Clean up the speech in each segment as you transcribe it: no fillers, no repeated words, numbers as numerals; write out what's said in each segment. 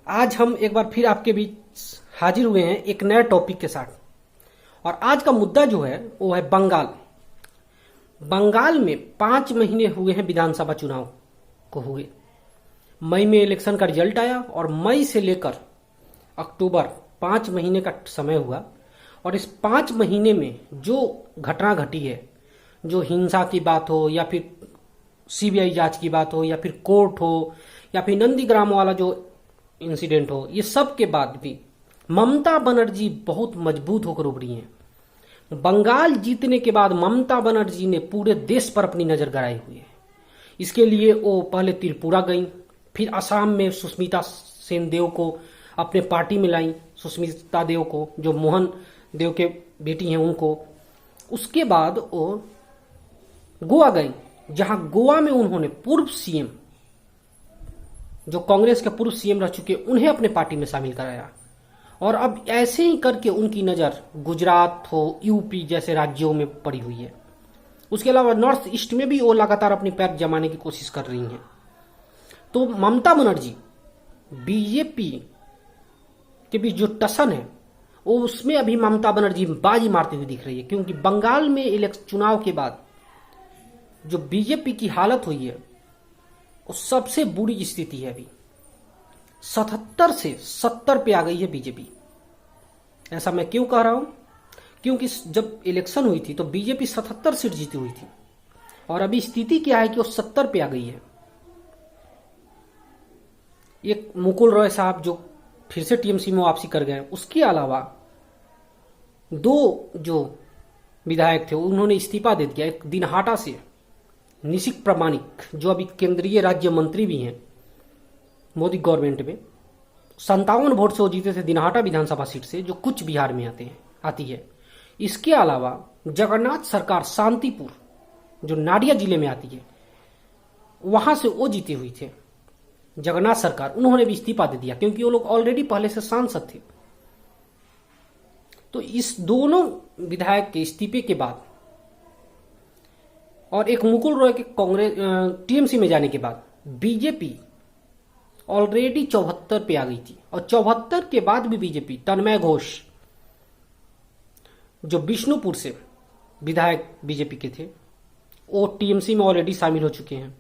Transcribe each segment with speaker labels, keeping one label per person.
Speaker 1: आज हम एक बार फिर आपके बीच हाजिर हुए हैं एक नए टॉपिक के साथ। और आज का मुद्दा जो है वो है बंगाल। बंगाल में 5 महीने हुए हैं विधानसभा चुनाव को हुए। मई में इलेक्शन का रिजल्ट आया और मई से लेकर अक्टूबर 5 महीने का समय हुआ। और इस 5 महीने में जो घटना घटी है, जो हिंसा की बात हो या फिर सीबीआई जांच की बात हो या फिर कोर्ट हो या फिर नंदीग्राम वाला जो इंसिडेंट हो, ये सब के बाद भी ममता बनर्जी बहुत मजबूत होकर उभरी हैं। बंगाल जीतने के बाद ममता बनर्जी ने पूरे देश पर अपनी नजर गड़ाई हुई है। इसके लिए वो पहले त्रिपुरा गई, फिर असम में सुष्मिता सेन देव को अपने पार्टी में लाई, सुष्मिता देव को जो मोहन देव के बेटी हैं उनको। उसके बाद वो गोवा गई, जहां गोवा में उन्होंने पूर्व सीएम जो कांग्रेस के पूर्व सीएम रह चुके उन्हें अपने पार्टी में शामिल कराया। और अब ऐसे ही करके उनकी नजर गुजरात हो, यूपी जैसे राज्यों में पड़ी हुई है। उसके अलावा नॉर्थ ईस्ट में भी वो लगातार अपनी पैर जमाने की कोशिश कर रही हैं। तो ममता बनर्जी बीजेपी के बीच जो टसन है वो उसमें अभी ममता बनर्जी बाजी मारती हुई दिख रही है, क्योंकि बंगाल में इलेक्शन चुनाव के बाद जो बीजेपी की हालत हुई है वो सबसे बुरी स्थिति है। अभी 77 से 70 पे आ गई है बीजेपी। ऐसा मैं क्यों कह रहा हूं? क्योंकि जब इलेक्शन हुई थी तो बीजेपी 77 सीट जीती हुई थी और अभी स्थिति क्या है कि वो 70 पे आ गई है। एक मुकुल रॉय साहब जो फिर से टीएमसी में वापसी कर गए, उसके अलावा 2 जो विधायक थे उन्होंने इस्तीफा दे दिया। एक दिनहाटा से निशिक प्रामाणिक जो अभी केंद्रीय राज्य मंत्री भी हैं मोदी गवर्नमेंट में, 57 वोट से वो जीते थे दिनहाटा विधानसभा सीट से, जो कुछ बिहार में आती है। इसके अलावा जगन्नाथ सरकार शांतिपुर जो नाडिया जिले में आती है, वहां से वो जीते हुई थे जगन्नाथ सरकार, उन्होंने भी इस्तीफा दे दिया क्योंकि वो लोग ऑलरेडी पहले से सांसद थे। तो इस दोनों विधायक के इस्तीफे के बाद और एक मुकुल रॉय के कांग्रेस टीएमसी में जाने के बाद बीजेपी ऑलरेडी 74 पे आ गई थी। और 74 के बाद भी बीजेपी तन्मय घोष जो विष्णुपुर से विधायक बीजेपी के थे वो टीएमसी में ऑलरेडी शामिल हो चुके हैं।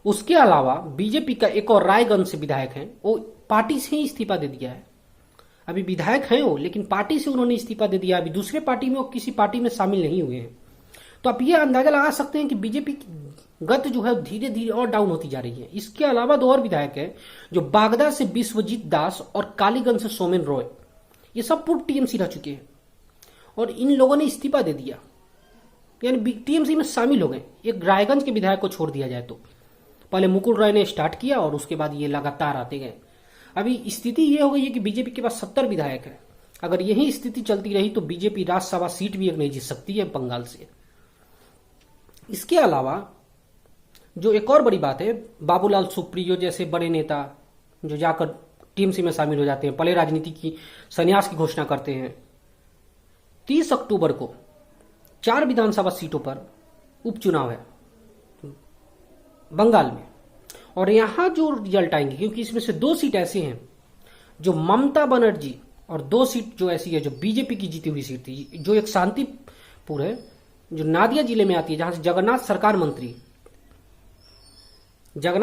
Speaker 1: उसके अलावा बीजेपी का एक और रायगंज से विधायक हैं, वो पार्टी से ही इस्तीफा दे दिया है। अभी विधायक हैं वो, लेकिन पार्टी से उन्होंने इस्तीफा दे दिया। अभी दूसरे पार्टी में वो किसी पार्टी में शामिल नहीं हुए हैं। तो आप ये अंदाजा लगा सकते हैं कि बीजेपी की गत जो है धीरे धीरे और डाउन होती जा रही है। इसके अलावा 2 और विधायक हैं जो बागदा से विश्वजीत दास और कालीगंज से सोमेन रॉय, ये सब पूर्व टीएमसी रह चुके हैं और इन लोगों ने इस्तीफा दे दिया, यानी टीएमसी में शामिल हो गए। एक रायगंज के विधायक को छोड़ दिया जाए तो पहले मुकुल रॉय ने स्टार्ट किया और उसके बाद ये लगातार आते गए। अभी स्थिति ये हो गई है कि बीजेपी के पास 70 विधायक है। अगर यही स्थिति चलती रही तो बीजेपी राज्यसभा सीट भी एक नहीं जीत सकती है बंगाल से। इसके अलावा जो एक और बड़ी बात है, बाबूलाल सुप्रियो जैसे बड़े नेता जो जाकर टीएमसी में शामिल हो जाते हैं, पहले राजनीति की संन्यास की घोषणा करते हैं। 30 अक्टूबर को 4 विधानसभा सीटों पर उपचुनाव है बंगाल में। और यहां जो रिजल्ट आएंगे, क्योंकि इसमें से 2 सीट ऐसी हैं जो ममता बनर्जी और 2 सीट जो ऐसी है जो बीजेपी की जीती हुई सीट थी, जो एक शांतिपुर है जो नादिया जिले में आती है, जहां से जगन्नाथ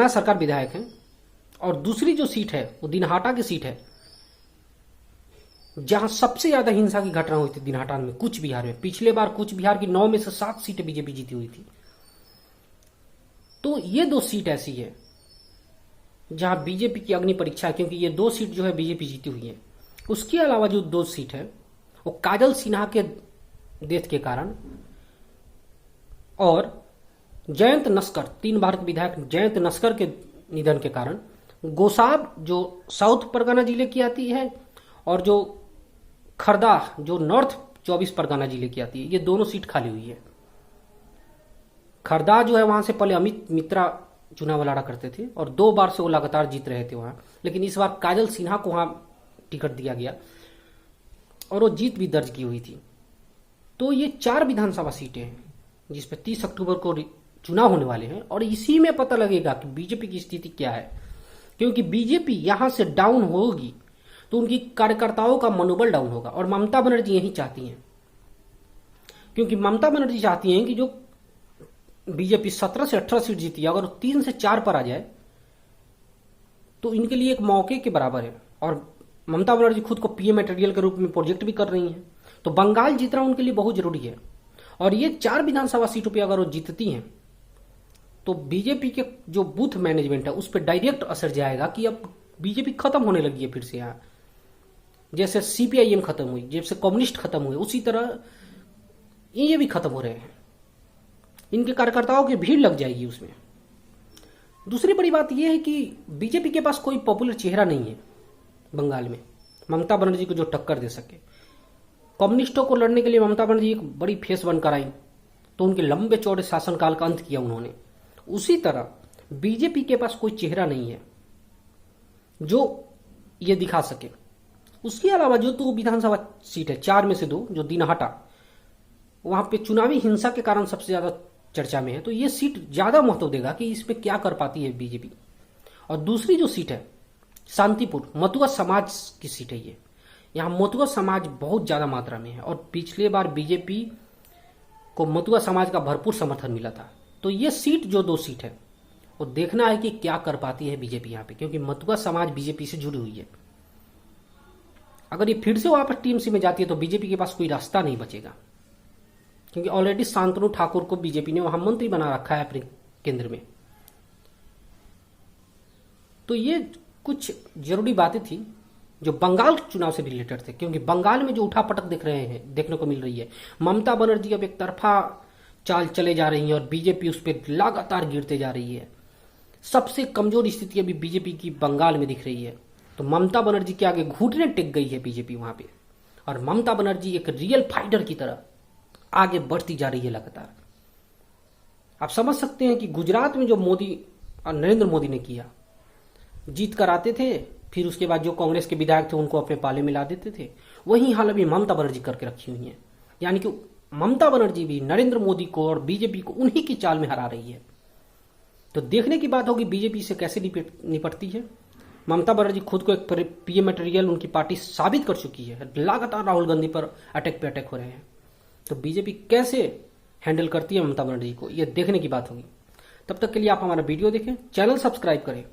Speaker 1: सरकार विधायक हैं, और दूसरी जो सीट है वो दिनहाटा की सीट है जहां सबसे ज्यादा हिंसा की घटना हुई थी दिनहाटा में, कूच बिहार में। पिछले बार कूच बिहार की 9 में से 7 सीटें बीजेपी जीती हुई थी। तो ये 2 सीट ऐसी है जहां बीजेपी की अग्नि परीक्षा है, क्योंकि ये 2 सीट जो है बीजेपी जीती हुई है। उसके अलावा जो 2 सीट है वो काजल सिन्हा के डेथ के कारण और जयंत नस्कर, 3 बार के विधायक जयंत नस्कर के निधन के कारण, गोसाब जो साउथ परगना जिले की आती है और जो खरदा जो नॉर्थ 24 परगना जिले की आती है, ये दोनों सीट खाली हुई है। खरदा जो है वहां से पहले अमित मित्रा चुनाव लड़ा करते थे और 2 बार से वो लगातार जीत रहे थे वहां, लेकिन इस बार काजल सिन्हा को वहां टिकट दिया गया और वो जीत भी दर्ज की हुई थी। तो ये 4 विधानसभा सीटें हैं जिसपे 30 अक्टूबर को चुनाव होने वाले हैं और इसी में पता लगेगा कि बीजेपी की स्थिति क्या है। क्योंकि बीजेपी यहां से डाउन होगी तो उनकी कार्यकर्ताओं का मनोबल डाउन होगा, और ममता बनर्जी यही चाहती हैं। क्योंकि ममता बनर्जी चाहती हैं कि जो बीजेपी 17 से 18 सीट जीती है, अगर 3 से 4 पर आ जाए तो इनके लिए एक मौके के बराबर है। और ममता बनर्जी खुद को पीएम मटेरियल के रूप में प्रोजेक्ट भी कर रही हैं, तो बंगाल जीतना उनके लिए बहुत जरूरी है। और ये 4 विधानसभा सीटों पर अगर वो जीतती हैं तो बीजेपी के जो बूथ मैनेजमेंट है उस पर डायरेक्ट असर जाएगा कि अब बीजेपी खत्म होने लगी है फिर से। यहाँ जैसे सीपीआईएम खत्म हुई, जैसे कम्युनिस्ट खत्म हुए, उसी तरह ये भी खत्म हो रहे हैं। इनके कार्यकर्ताओं की भीड़ लग जाएगी उसमें। दूसरी बड़ी बात यह है कि बीजेपी के पास कोई पॉपुलर चेहरा नहीं है बंगाल में ममता बनर्जी को जो टक्कर दे सके। कम्युनिस्टों को लड़ने के लिए ममता बनर्जी एक बड़ी फेस बनकर आई, तो उनके लंबे चौड़े शासनकाल का अंत किया उन्होंने। उसी तरह बीजेपी के पास कोई चेहरा नहीं है जो ये दिखा सके। उसके अलावा जो 2 विधानसभा सीट है, 4 में से 2 जो दिनहाटा, वहां पे चुनावी हिंसा के कारण सबसे ज्यादा चर्चा में है, तो ये सीट ज्यादा महत्व देगा कि इसमें क्या कर पाती है बीजेपी। और दूसरी जो सीट है शांतिपुर, मतुआ समाज की सीट है ये। यहाँ मतुआ समाज बहुत ज्यादा मात्रा में है, और पिछले बार बीजेपी को मतुआ समाज का भरपूर समर्थन मिला था। तो ये सीट जो 2 सीट है वो देखना है कि क्या कर पाती है बीजेपी यहाँ पे, क्योंकि मतुआ समाज बीजेपी से जुड़ी हुई है। अगर ये फिर से वापस टीएमसी में जाती है तो बीजेपी के पास कोई रास्ता नहीं बचेगा, क्योंकि ऑलरेडी शांतनु ठाकुर को बीजेपी ने वहां मंत्री बना रखा है अपने केंद्र में। तो ये कुछ जरूरी बातें थी जो बंगाल चुनाव से रिलेटेड थे, क्योंकि बंगाल में जो उठापटक देखने को मिल रही है, ममता बनर्जी अब एक तरफा चाल चले जा रही है और बीजेपी उस पर लगातार गिरते जा रही है। सबसे कमजोर स्थिति अभी बीजेपी की बंगाल में दिख रही है। तो ममता बनर्जी के आगे घुटने टेक गई है बीजेपी वहां पे, और ममता बनर्जी एक रियल फाइटर की तरह आगे बढ़ती जा रही है लगातार। आप समझ सकते हैं कि गुजरात में जो मोदी और नरेंद्र मोदी ने किया, जीत कर आते थे, फिर उसके बाद जो कांग्रेस के विधायक थे उनको अपने पाले में ला देते थे, वही हाल अभी ममता बनर्जी करके रखी हुई है। यानी कि ममता बनर्जी भी नरेंद्र मोदी को और बीजेपी को उन्हीं की चाल में हरा रही है। तो देखने की बात होगी बीजेपी से कैसे निपटती है। ममता बनर्जी खुद को एक पीएम मटेरियल उनकी पार्टी साबित कर चुकी है, लगातार राहुल गांधी पर अटैक पे अटैक हो रहे हैं। तो बीजेपी कैसे हैंडल करती है ममता बनर्जी को, यह देखने की बात होगी। तब तक के लिए आप हमारा वीडियो देखें, चैनल सब्सक्राइब करें।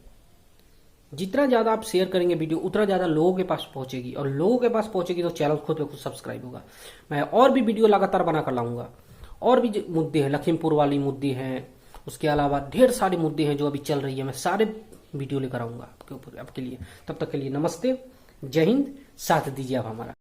Speaker 1: जितना ज्यादा आप शेयर करेंगे वीडियो, उतना ज्यादा लोगों के पास पहुंचेगी, और लोगों के पास पहुंचेगी तो चैनल खुद पे खुद सब्सक्राइब होगा। मैं और भी वीडियो लगातार बना कर लाऊंगा। और भी मुद्दे हैं, लखीमपुर वाली मुद्दे हैं, उसके अलावा ढेर सारे मुद्दे हैं जो अभी चल रही है, मैं सारे वीडियो लेकर आऊंगा आपके ऊपर आपके लिए। तब तक के लिए नमस्ते, जय हिंद, साथ दीजिए आप हमारा।